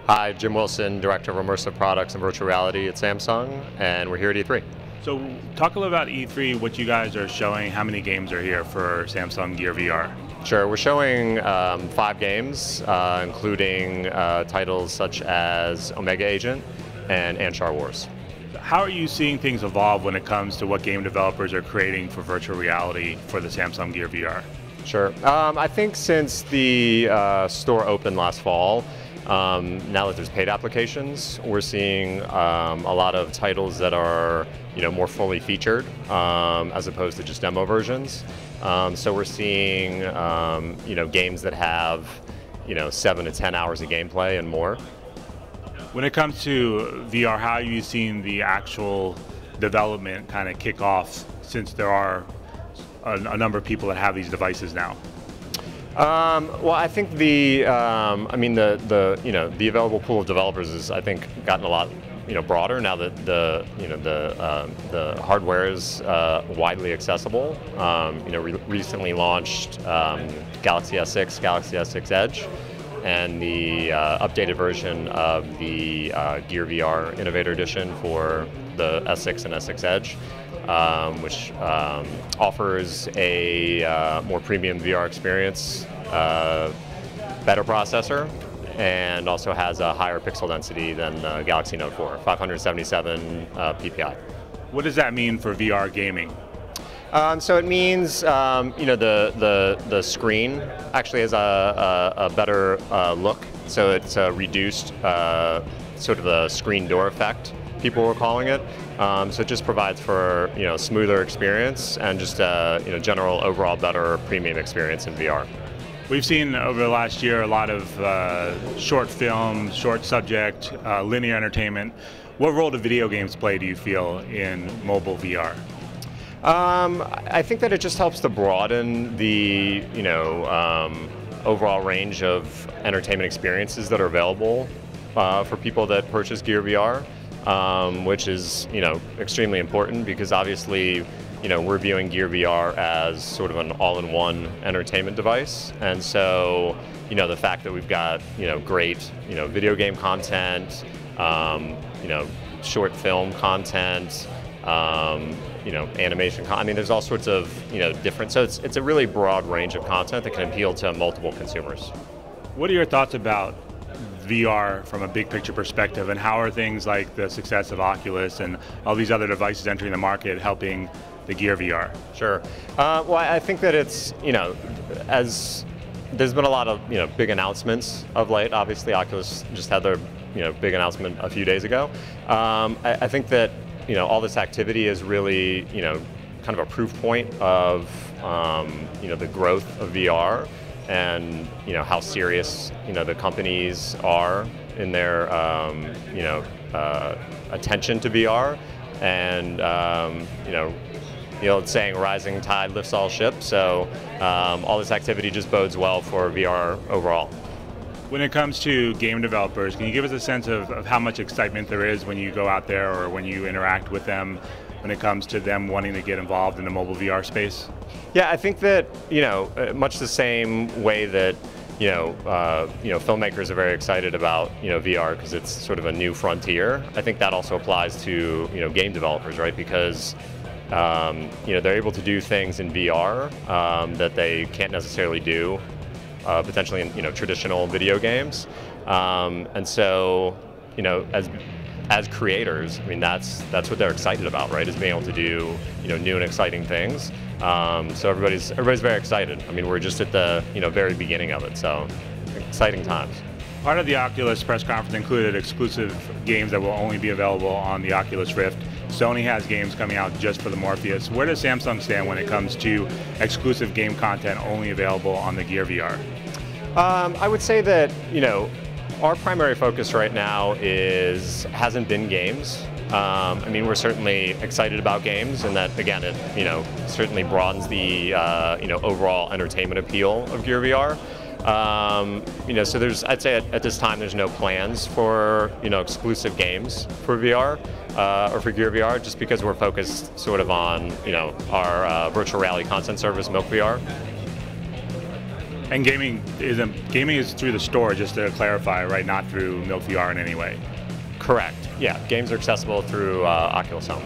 Hi, Jim Wilson, Director of Immersive Products and Virtual Reality at Samsung, and we're here at E3. So talk a little about E3, what you guys are showing, how many games are here for Samsung Gear VR? Sure, we're showing 5 games, including titles such as Omega Agent and Star Wars. How are you seeing things evolve when it comes to what game developers are creating for virtual reality for the Samsung Gear VR? Sure. I think since the store opened last fall, now that there's paid applications, we're seeing a lot of titles that are more fully featured as opposed to just demo versions. So we're seeing games that have 7 to 10 hours of gameplay and more. When it comes to VR, how have you seen the actual development kind of kick off, since there are a number of people that have these devices now? Well, I think the available pool of developers has, I think, gotten a lot broader now that the hardware is widely accessible. Recently launched Galaxy S6, Galaxy S6 Edge, and the updated version of the Gear VR Innovator Edition for the S6 and S6 Edge, which offers a more premium VR experience, better processor, and also has a higher pixel density than the Galaxy Note 4, 577 ppi. What does that mean for VR gaming? So it means the screen actually has a better look. So it's a reduced sort of a screen door effect, people were calling it. So it just provides for smoother experience and just general overall better premium experience in VR. We've seen over the last year a lot of short film, short subject, linear entertainment. What role do video games play, do you feel, in mobile VR? I think that it just helps to broaden the overall range of entertainment experiences that are available for people that purchase Gear VR, which is extremely important, because obviously we're viewing Gear VR as sort of an all-in-one entertainment device, and so the fact that we've got great video game content, short film content, animation. I mean, there's all sorts of different. So it's a really broad range of content that can appeal to multiple consumers. What are your thoughts about VR from a big picture perspective, and how are things like the success of Oculus and all these other devices entering the market helping the Gear VR? Sure. Well, I think that it's as there's been a lot of big announcements of late. Obviously, Oculus just had their big announcement a few days ago. I think that all this activity is really kind of a proof point of the growth of VR, and how serious the companies are in their attention to VR, and it's saying rising tide lifts all ships. So all this activity just bodes well for VR overall. When it comes to game developers, can you give us a sense of how much excitement there is when you go out there or when you interact with them, when it comes to them wanting to get involved in the mobile VR space? Yeah, I think that much the same way that filmmakers are very excited about VR because it's sort of a new frontier. I think that also applies to game developers, right? Because they're able to do things in VR that they can't necessarily do potentially in traditional video games, and so as creators, I mean that's what they're excited about, right? Is being able to do new and exciting things. So everybody's very excited. I mean, we're just at the very beginning of it, so exciting times. Part of the Oculus press conference included exclusive games that will only be available on the Oculus Rift. Sony has games coming out just for the Morpheus. Where does Samsung stand when it comes to exclusive game content only available on the Gear VR? I would say that our primary focus right now hasn't been games. I mean, we're certainly excited about games, and that again, it certainly broadens the overall entertainment appeal of Gear VR. So I'd say at this time there's no plans for exclusive games for VR or for Gear VR, just because we're focused sort of on our virtual reality content service, Milk VR. And gaming is through the store, just to clarify, right? Not through Milk VR in any way. Correct. Yeah, games are accessible through Oculus Home.